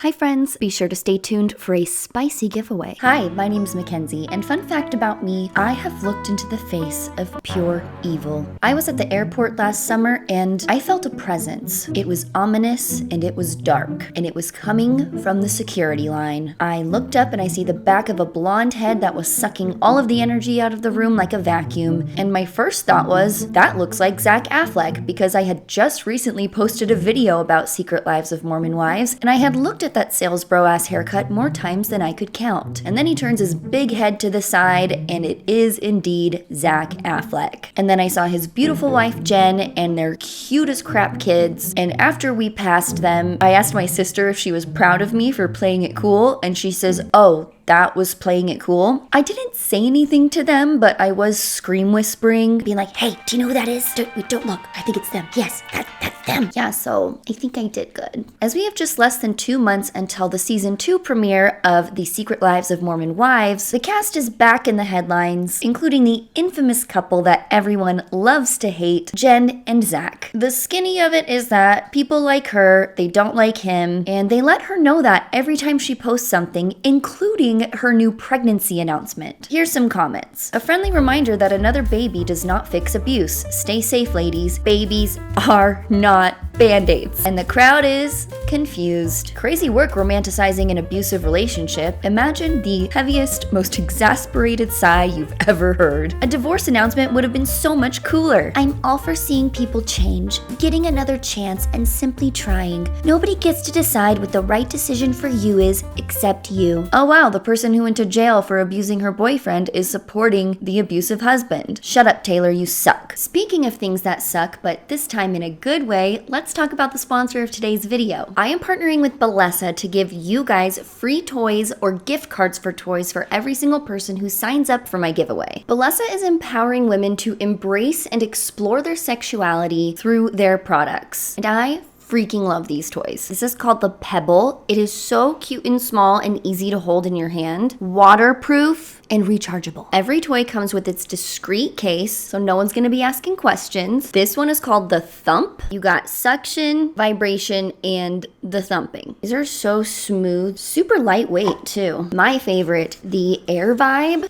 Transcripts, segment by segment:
Hi friends, be sure to stay tuned for a spicy giveaway. Hi, my name's Mackenzie, and fun fact about me, I have looked into the face of pure evil. I was at the airport last summer and I felt a presence. It was ominous and it was dark, and it was coming from the security line. I looked up and I see the back of a blonde head that was sucking all of the energy out of the room like a vacuum, and my first thought was, that looks like Zach Affleck, because I had just recently posted a video about Secret Lives of Mormon Wives, and I had looked at that sales bro ass haircut more times than I could count. And then he turns his big head to the side, and it is indeed Zach Affleck. And then I saw his beautiful wife Jen and their cute as crap kids, and after we passed them, I asked my sister if she was proud of me for playing it cool, and she says, "Oh, that was playing it cool." I didn't say anything to them, but I was scream whispering, being like, "Hey, do you know who that is? Don't look. I think it's them. Yes, that's them." Yeah, so I think I did good. As we have just less than 2 months until the season 2 premiere of The Secret Lives of Mormon Wives, the cast is back in the headlines, including the infamous couple that everyone loves to hate, Jen and Zach. The skinny of it is that people like her, they don't like him, and they let her know that every time she posts something, including her new pregnancy announcement. Here's some comments. A friendly reminder that another baby does not fix abuse. Stay safe, ladies. Babies are not Band-Aids. And the crowd is confused. Crazy work romanticizing an abusive relationship. Imagine the heaviest, most exasperated sigh you've ever heard. A divorce announcement would have been so much cooler. I'm all for seeing people change, getting another chance, and simply trying. Nobody gets to decide what the right decision for you is except you. Oh wow, the person who went to jail for abusing her boyfriend is supporting the abusive husband. Shut up, Taylor, you suck. Speaking of things that suck, but this time in a good way, let's talk about the sponsor of today's video. I am partnering with Bellesa to give you guys free toys or gift cards for toys for every single person who signs up for my giveaway. Bellesa is empowering women to embrace and explore their sexuality through their products. And I freaking love these toys. This is called the Pebble. It is so cute and small and easy to hold in your hand. Waterproof and rechargeable. Every toy comes with its discreet case, so no one's gonna be asking questions. This one is called the Thump. You got suction, vibration, and the thumping. These are so smooth, super lightweight too. My favorite, the Air Vibe.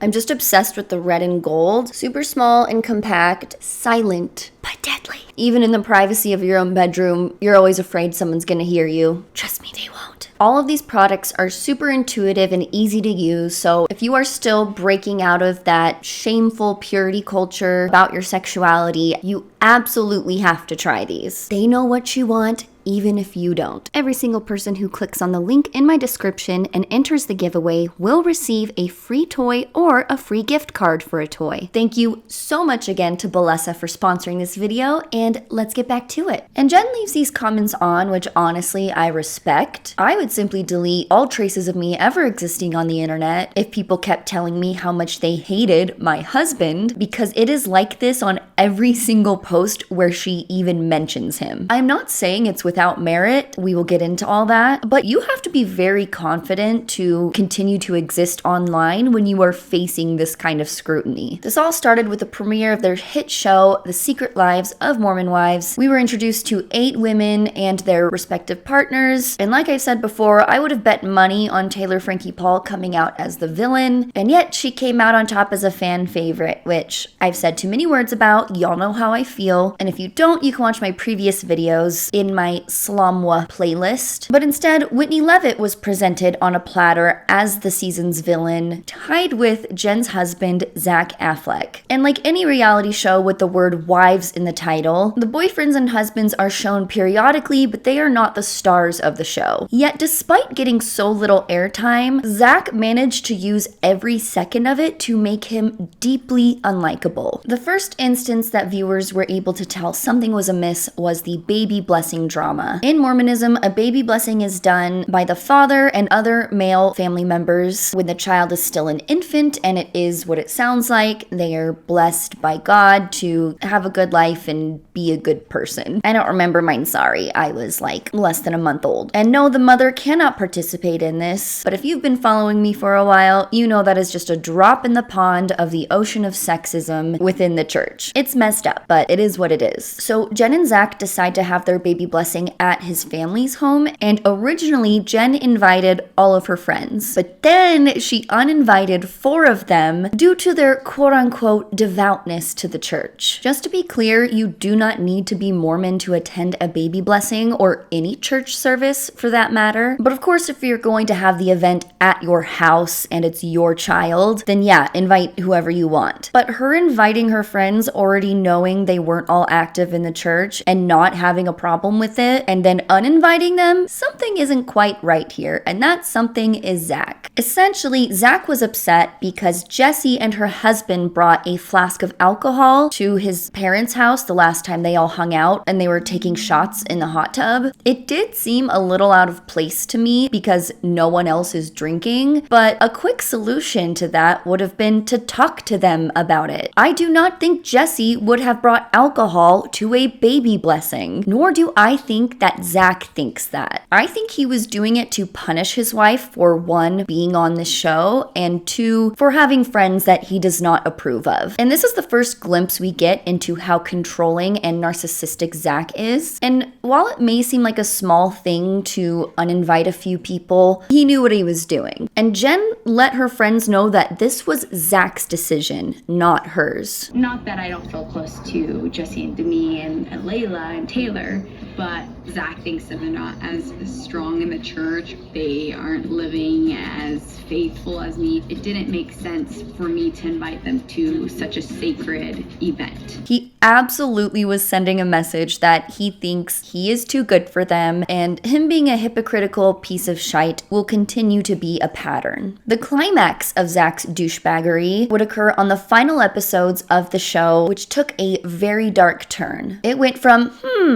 I'm just obsessed with the red and gold. Super small and compact, silent, but deadly. Even in the privacy of your own bedroom, you're always afraid someone's gonna hear you. Trust me, they won't. All of these products are super intuitive and easy to use, so if you are still breaking out of that shameful purity culture about your sexuality, you absolutely have to try these. They know what you want, even if you don't. Every single person who clicks on the link in my description and enters the giveaway will receive a free toy or a free gift card for a toy. Thank you so much again to Bellesa for sponsoring this video, and let's get back to it. And Jen leaves these comments on, which honestly I respect. I would simply delete all traces of me ever existing on the internet if people kept telling me how much they hated my husband, because it is like this on every single post where she even mentions him. I'm not saying it's without merit, we will get into all that, but you have to be very confident to continue to exist online when you are facing this kind of scrutiny. This all started with the premiere of their hit show, The Secret Lives of Mormon Wives. We were introduced to 8 women and their respective partners, and like I said before, I would have bet money on Taylor Frankie Paul coming out as the villain, and yet she came out on top as a fan favorite, which I've said too many words about. Y'all know how I feel, and if you don't, you can watch my previous videos in my Slumwa playlist. But instead, Whitney Leavitt was presented on a platter as the season's villain, tied with Jen's husband, Zach Affleck. And like any reality show with the word wives in the title, the boyfriends and husbands are shown periodically, but they are not the stars of the show. Yet despite getting so little airtime, Zach managed to use every second of it to make him deeply unlikable. The first instance that viewers were able to tell something was amiss was the baby blessing drama. In Mormonism, a baby blessing is done by the father and other male family members when the child is still an infant, and it is what it sounds like. They are blessed by God to have a good life and be a good person. I don't remember mine, sorry. I was like less than a month old. And no, the mother cannot participate in this, but if you've been following me for a while, you know that is just a drop in the pond of the ocean of sexism within the church. It's It's messed up, but it is what it is. So Jen and Zach decide to have their baby blessing at his family's home, and originally Jen invited all of her friends, but then she uninvited 4 of them due to their quote-unquote devoutness to the church. Just to be clear, you do not need to be Mormon to attend a baby blessing or any church service for that matter. But of course, if you're going to have the event at your house and it's your child, then yeah, invite whoever you want. But her inviting her friends already knowing they weren't all active in the church and not having a problem with it, and then uninviting them, something isn't quite right here, and that something is Zach. Essentially, Zach was upset because Jessie and her husband brought a flask of alcohol to his parents' house the last time they all hung out and they were taking shots in the hot tub. It did seem a little out of place to me because no one else is drinking, but a quick solution to that would have been to talk to them about it. I do not think Jessie would have brought alcohol to a baby blessing, nor do I think that Zach thinks that. I think he was doing it to punish his wife for 1, being on the show, and 2, for having friends that he does not approve of. And this is the first glimpse we get into how controlling and narcissistic Zach is. And while it may seem like a small thing to uninvite a few people, he knew what he was doing. And Jen let her friends know that this was Zach's decision, not hers. Not that I don't feel close to Jessie and Demi and Layla and Taylor, but Zach thinks that they're not as strong in the church. They aren't living as faithful as me. It didn't make sense for me to invite them to such a sacred event. He absolutely was sending a message that he thinks he is too good for them, and him being a hypocritical piece of shite will continue to be a pattern. The climax of Zach's douchebaggery would occur on the final episodes of the show, which took a very dark turn. It went from,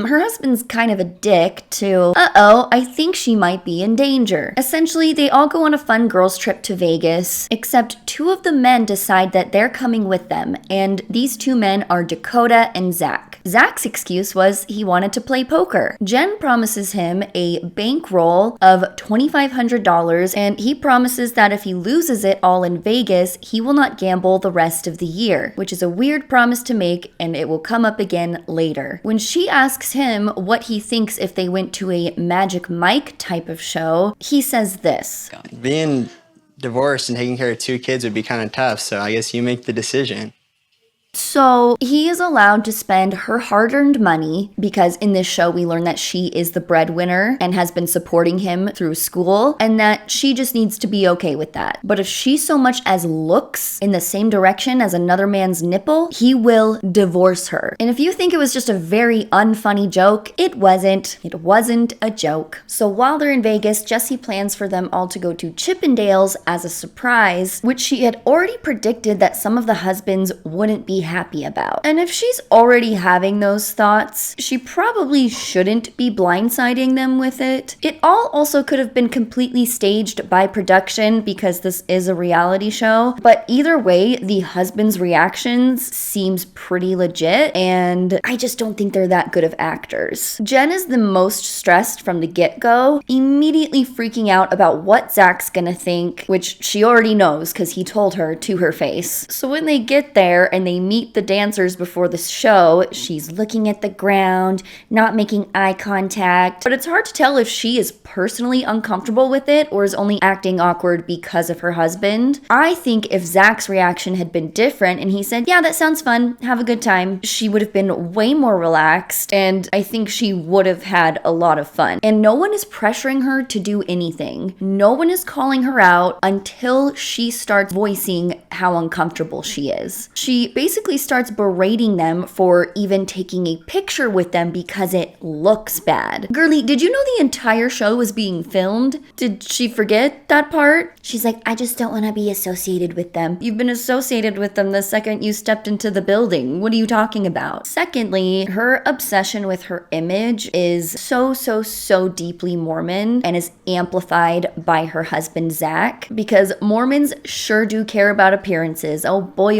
her husband's kind of a dick, to, I think she might be in danger. Essentially, they all go on a fun girls trip to Vegas, except 2 of the men decide that they're coming with them, and these 2 men are Dakota and Zach. Zach's excuse was he wanted to play poker. Jen promises him a bankroll of $2,500, and he promises that if he loses it all in Vegas, he will not gamble the rest of the year, which is a weird promise to make, and it will come up again later. When she asks him what he thinks if they went to a Magic Mike type of show, he says this. Being divorced and taking care of 2 kids would be kind of tough, so I guess you make the decision. So he is allowed to spend her hard-earned money because in this show we learn that she is the breadwinner and has been supporting him through school, and that she just needs to be okay with that. But if she so much as looks in the same direction as another man's nipple, he will divorce her. And if you think it was just a very unfunny joke, it wasn't. It wasn't a joke. So while they're in Vegas, Jessie plans for them all to go to Chippendales as a surprise, which she had already predicted that some of the husbands wouldn't be happy about. And if she's already having those thoughts, she probably shouldn't be blindsiding them with it. It all also could have been completely staged by production because this is a reality show, but either way, the husband's reactions seems pretty legit, and I just don't think they're that good of actors. Jen is the most stressed from the get-go, immediately freaking out about what Zach's gonna think, which she already knows because he told her to her face. So when they get there and they meet the dancers before the show, she's looking at the ground, not making eye contact, but it's hard to tell if she is personally uncomfortable with it or is only acting awkward because of her husband. I think if Zach's reaction had been different and he said, yeah, that sounds fun, have a good time, she would have been way more relaxed, and I think she would have had a lot of fun. And no one is pressuring her to do anything. No one is calling her out until she starts voicing how uncomfortable she is. She basically starts berating them for even taking a picture with them because it looks bad. Girlie, did you know the entire show was being filmed? Did she forget that part? She's like, I just don't want to be associated with them. You've been associated with them the second you stepped into the building. What are you talking about? Secondly, her obsession with her image is so deeply Mormon and is amplified by her husband Zach, because Mormons sure do care about appearances. Oh boy,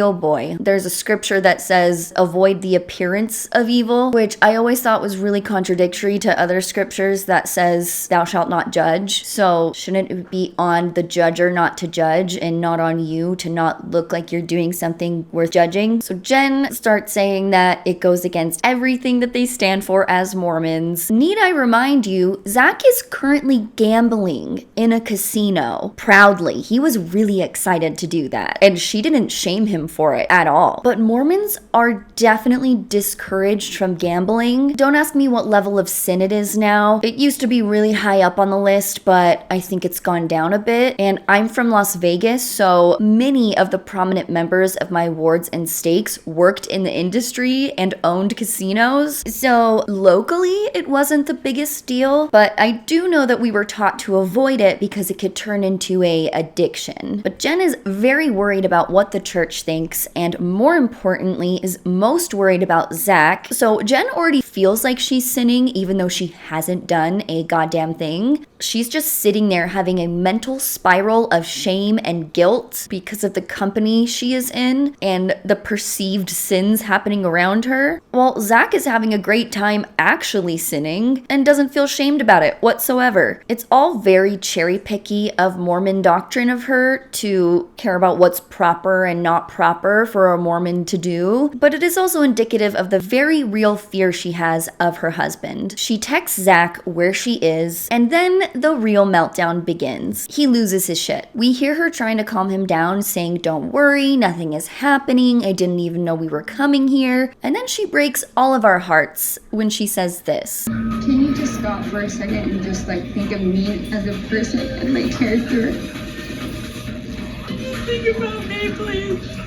there's a scripture that says, avoid the appearance of evil, which I always thought was really contradictory to other scriptures that says, thou shalt not judge. So shouldn't it be on the judger not to judge and not on you to not look like you're doing something worth judging? So Jen starts saying that it goes against everything that they stand for as Mormons. Need I remind you, Zach is currently gambling in a casino proudly. He was really excited to do that, and she didn't shame him for it at all. But Mormons are definitely discouraged from gambling. Don't ask me what level of sin it is now. It used to be really high up on the list, but I think it's gone down a bit. And I'm from Las Vegas, so many of the prominent members of my wards and stakes worked in the industry and owned casinos. So locally, it wasn't the biggest deal, but I do know that we were taught to avoid it because it could turn into a addiction. But Jen is very worried about what the church thinks, and more importantly, is most worried about Zach. So Jen already feels like she's sinning even though she hasn't done a goddamn thing. She's just sitting there having a mental spiral of shame and guilt because of the company she is in and the perceived sins happening around her. While Zach is having a great time actually sinning and doesn't feel shamed about it whatsoever. It's all very cherry-picky of Mormon doctrine of her to care about what's proper and not proper for a Mormon to do, but it is also indicative of the very real fear she has of her husband. She texts Zach where she is, and then the real meltdown begins. He loses his shit. We hear her trying to calm him down, saying, don't worry, nothing is happening, I didn't even know we were coming here. And then she breaks all of our hearts when she says this. Can you just stop for a second and just think of me as a person and my character? Think about me, please.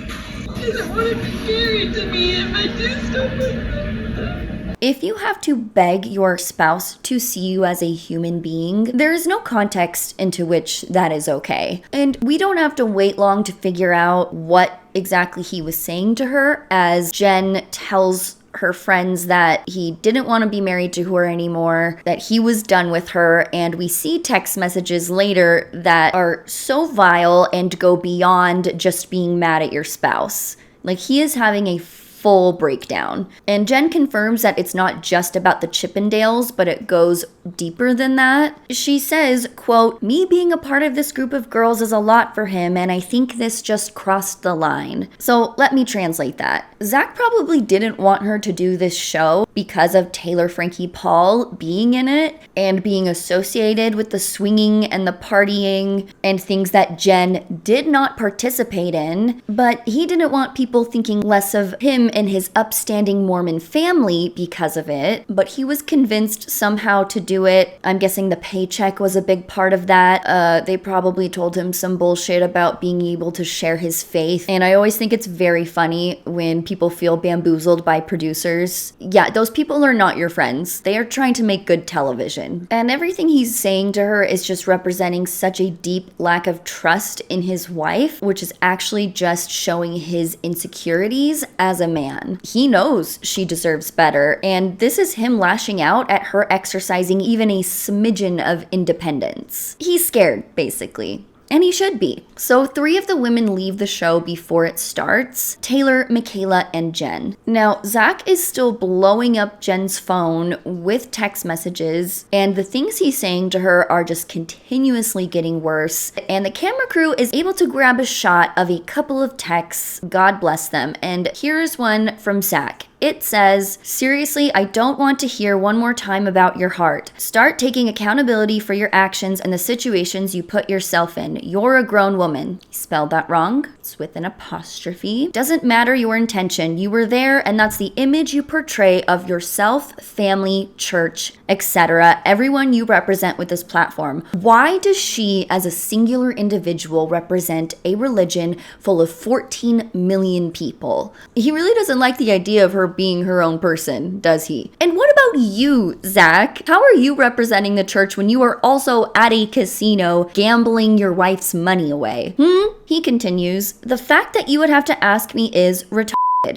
I don't want to be married to me if I do stuff. If you have to beg your spouse to see you as a human being, there is no context into which that is okay. And we don't have to wait long to figure out what exactly he was saying to her as Jen tells her friends that he didn't want to be married to her anymore, that he was done with her, and we see text messages later that are so vile and go beyond just being mad at your spouse. Like, he is having a full breakdown. And Jen confirms that it's not just about the Chippendales, but it goes deeper than that. She says, quote, me being a part of this group of girls is a lot for him, and I think this just crossed the line. So let me translate that. Zach probably didn't want her to do this show because of Taylor Frankie Paul being in it and being associated with the swinging and the partying and things that Jen did not participate in, but he didn't want people thinking less of him and his upstanding Mormon family because of it, but he was convinced somehow to do it. I'm guessing the paycheck was a big part of that. They probably told him some bullshit about being able to share his faith, and I always think it's very funny when people feel bamboozled by producers. Yeah, those people are not your friends. They are trying to make good television. And everything he's saying to her is just representing such a deep lack of trust in his wife, which is actually just showing his insecurities as a man. He knows she deserves better, and this is him lashing out at her exercising even a smidgen of independence. He's scared, basically. And he should be. So 3 of the women leave the show before it starts: Taylor, Michaela, and Jen. Now, Zach is still blowing up Jen's phone with text messages, and the things he's saying to her are just continuously getting worse. And the camera crew is able to grab a shot of a couple of texts, God bless them, and here's one from Zach. It says, seriously, I don't want to hear one more time about your heart. Start taking accountability for your actions and the situations you put yourself in. You're a grown woman. He spelled that wrong. It's with an apostrophe. Doesn't matter your intention. You were there, and that's the image you portray of yourself, family, church, etc. Everyone you represent with this platform. Why does she, as a singular individual, represent a religion full of 14 million people? He really doesn't like the idea of her being her own person, does he? And what about you, Zach? How are you representing the church when you are also at a casino gambling your wife's money away? He continues, the fact that you would have to ask me is retarded.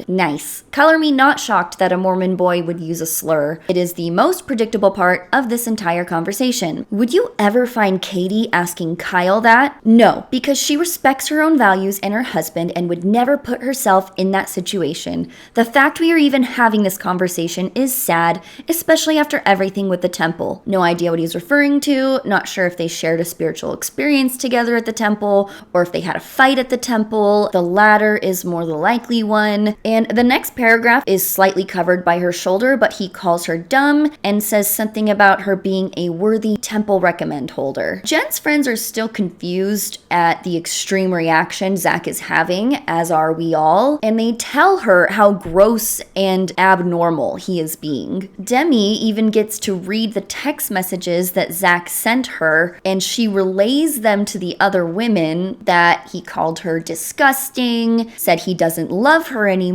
Nice. Color me not shocked that a Mormon boy would use a slur. It is the most predictable part of this entire conversation. Would you ever find Katie asking Kyle that? No, because she respects her own values and her husband and would never put herself in that situation. The fact we are even having this conversation is sad, especially after everything with the temple. No idea what he's referring to, not sure if they shared a spiritual experience together at the temple or if they had a fight at the temple. The latter is more the likely one. And the next paragraph is slightly covered by her shoulder, but he calls her dumb and says something about her being a worthy temple recommend holder. Jen's friends are still confused at the extreme reaction Zach is having, as are we all, and they tell her how gross and abnormal he is being. Demi even gets to read the text messages that Zach sent her, and she relays them to the other women that he called her disgusting, said he doesn't love her anymore,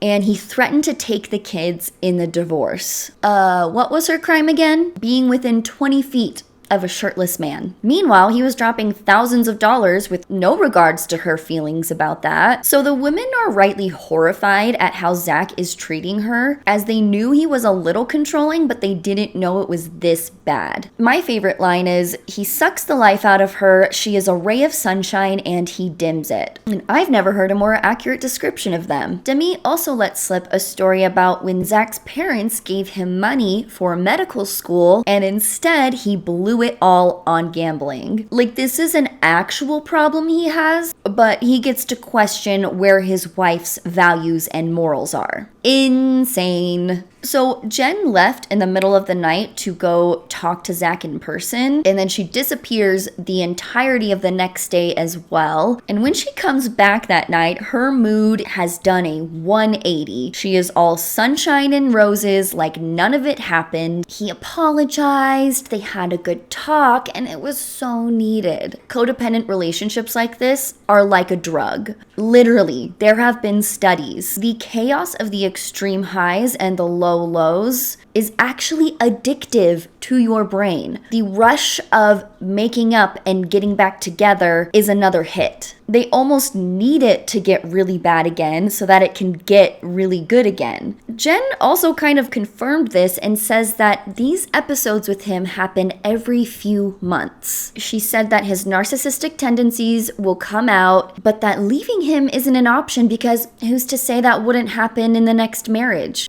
and he threatened to take the kids in the divorce. What was her crime again? Being within 20 feet of a shirtless man. Meanwhile, he was dropping thousands of dollars with no regards to her feelings about that. So the women are rightly horrified at how Zach is treating her, as they knew he was a little controlling, but they didn't know it was this bad. My favorite line is, he sucks the life out of her, she is a ray of sunshine, and he dims it. And I've never heard a more accurate description of them. Demi also let slip a story about when Zach's parents gave him money for medical school, and instead he blew it all on gambling. Like, this is an actual problem he has, but he gets to question where his wife's values and morals are. Insane. So Jen left in the middle of the night to go talk to Zach in person, and then she disappears the entirety of the next day as well. And when she comes back that night, her mood has done a 180. She is all sunshine and roses, like none of it happened. He apologized, they had a good talk, and it was so needed. Codependent relationships like this are like a drug. Literally, there have been studies. The chaos of the extreme highs and the low lows is actually addictive to your brain. The rush of making up and getting back together is another hit. They almost need it to get really bad again so that it can get really good again. Jen also kind of confirmed this and says that these episodes with him happen every few months. She said that his narcissistic tendencies will come out, but that leaving him isn't an option because who's to say that wouldn't happen in the next marriage?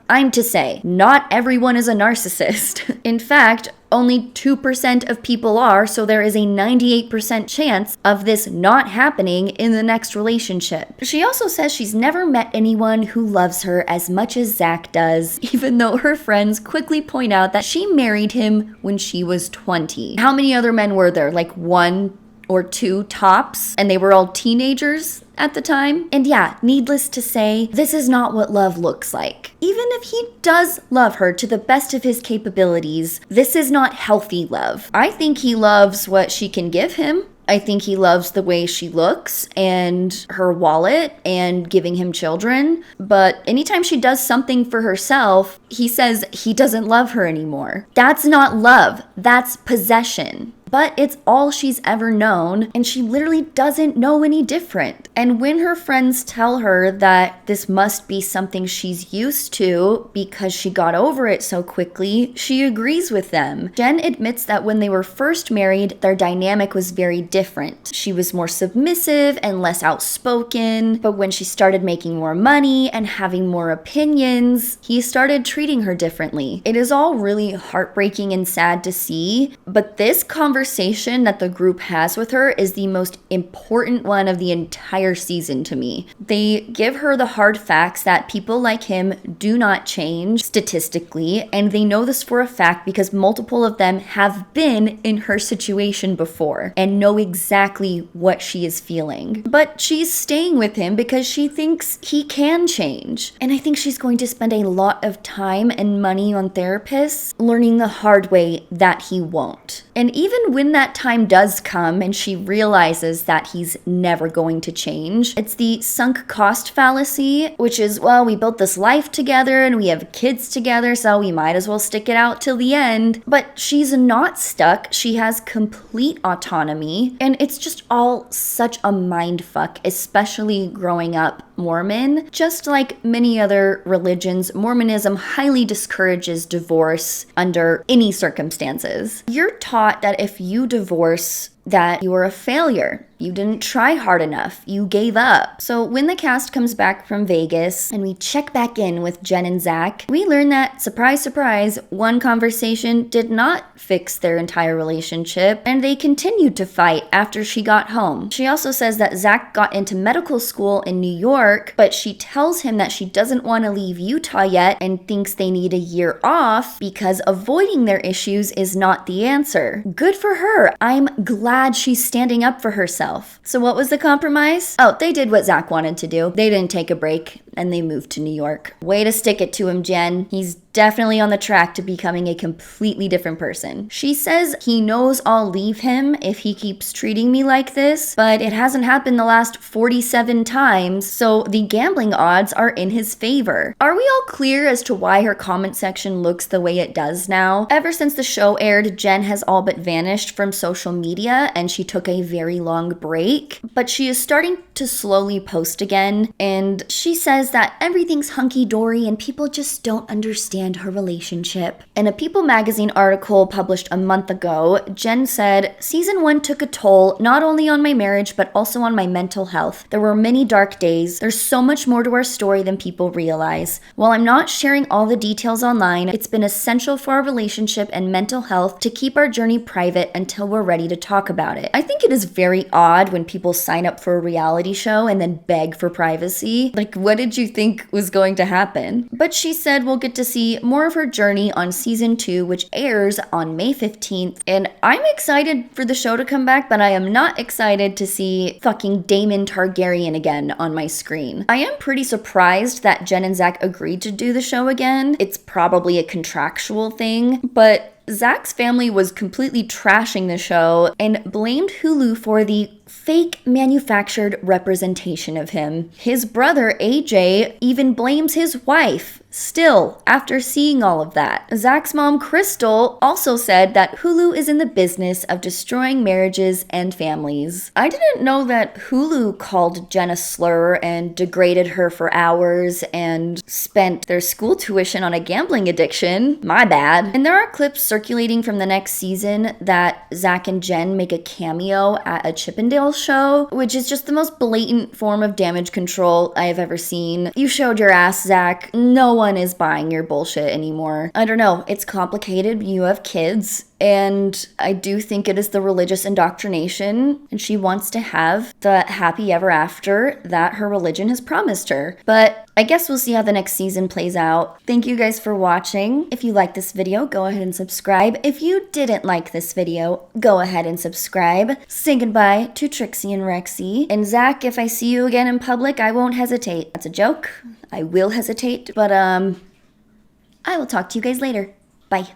I'm to say, not everyone is a narcissist. In fact, only 2% of people are, so there is a 98% chance of this not happening in the next relationship. She also says she's never met anyone who loves her as much as Zach does, even though her friends quickly point out that she married him when she was 20. How many other men were there? Like 1 or 2 tops, and they were all teenagers at the time. And yeah, needless to say, this is not what love looks like. Even if he does love her to the best of his capabilities, this is not healthy love. I think he loves what she can give him. I think he loves the way she looks and her wallet and giving him children. But anytime she does something for herself, he says he doesn't love her anymore. That's not love. That's possession. But it's all she's ever known, and she literally doesn't know any different. And when her friends tell her that this must be something she's used to because she got over it so quickly, she agrees with them. Jen admits that when they were first married, their dynamic was very different. She was more submissive and less outspoken, but when she started making more money and having more opinions, he started treating her differently. It is all really heartbreaking and sad to see, but this conversation that the group has with her is the most important one of the entire season to me. They give her the hard facts that people like him do not change statistically, and they know this for a fact because multiple of them have been in her situation before and know exactly what she is feeling. But she's staying with him because she thinks he can change. And I think she's going to spend a lot of time and money on therapists learning the hard way that he won't. And even when that time does come and she realizes that he's never going to change, it's the sunk cost fallacy, which is, well, we built this life together and we have kids together, so we might as well stick it out till the end. But she's not stuck. She has complete autonomy, and it's just all such a mind fuck, especially growing up Mormon. Just like many other religions, Mormonism highly discourages divorce under any circumstances. You're taught that if you divorce, that you are a failure. You didn't try hard enough. You gave up. So when the cast comes back from Vegas and we check back in with Jen and Zach, we learn that, surprise, surprise, one conversation did not fix their entire relationship, and they continued to fight after she got home. She also says that Zach got into medical school in New York, but she tells him that she doesn't want to leave Utah yet and thinks they need a year off because avoiding their issues is not the answer. Good for her. I'm glad she's standing up for herself. So what was the compromise? Oh, they did what Zach wanted to do. They didn't take a break and they moved to New York. Way to stick it to him, Jen. He's definitely on the track to becoming a completely different person. She says he knows I'll leave him if he keeps treating me like this, but it hasn't happened the last 47 times, so the gambling odds are in his favor. Are we all clear as to why her comment section looks the way it does now? Ever since the show aired, Jen has all but vanished from social media and she took a very long break, but she is starting to slowly post again, and she says that everything's hunky-dory and people just don't understand her relationship. In a People magazine article published a month ago, Jen said, "Season 1 took a toll not only on my marriage but also on my mental health. There were many dark days. There's so much more to our story than people realize. While I'm not sharing all the details online, it's been essential for our relationship and mental health to keep our journey private until we're ready to talk about it." I think it is very odd when people sign up for a reality show and then beg for privacy. Like, what did you think was going to happen? But she said we'll get to see more of her journey on season 2, which airs on May 15th. And I'm excited for the show to come back, but I am not excited to see fucking Daemon Targaryen again on my screen. I am pretty surprised that Jen and Zach agreed to do the show again. It's probably a contractual thing, but Zach's family was completely trashing the show and blamed Hulu for the fake manufactured representation of him. His brother, AJ, even blames his wife. Still, after seeing all of that, Zach's mom, Crystal, also said that Hulu is in the business of destroying marriages and families. I didn't know that Hulu called Jen a slur and degraded her for hours and spent their school tuition on a gambling addiction. My bad. And there are clips circulating from the next season that Zach and Jen make a cameo at a Chippendale show, which is just the most blatant form of damage control I have ever seen. You showed your ass, Zach. No one is buying your bullshit anymore. I don't know. It's complicated. You have kids. And I do think it is the religious indoctrination, and she wants to have the happy ever after that her religion has promised her. But I guess we'll see how the next season plays out. Thank you guys for watching. If you liked this video, go ahead and subscribe. If you didn't like this video, go ahead and subscribe. Say goodbye to Trixie and Rexy. And Zach, if I see you again in public, I won't hesitate. That's a joke. I will hesitate, but I will talk to you guys later. Bye.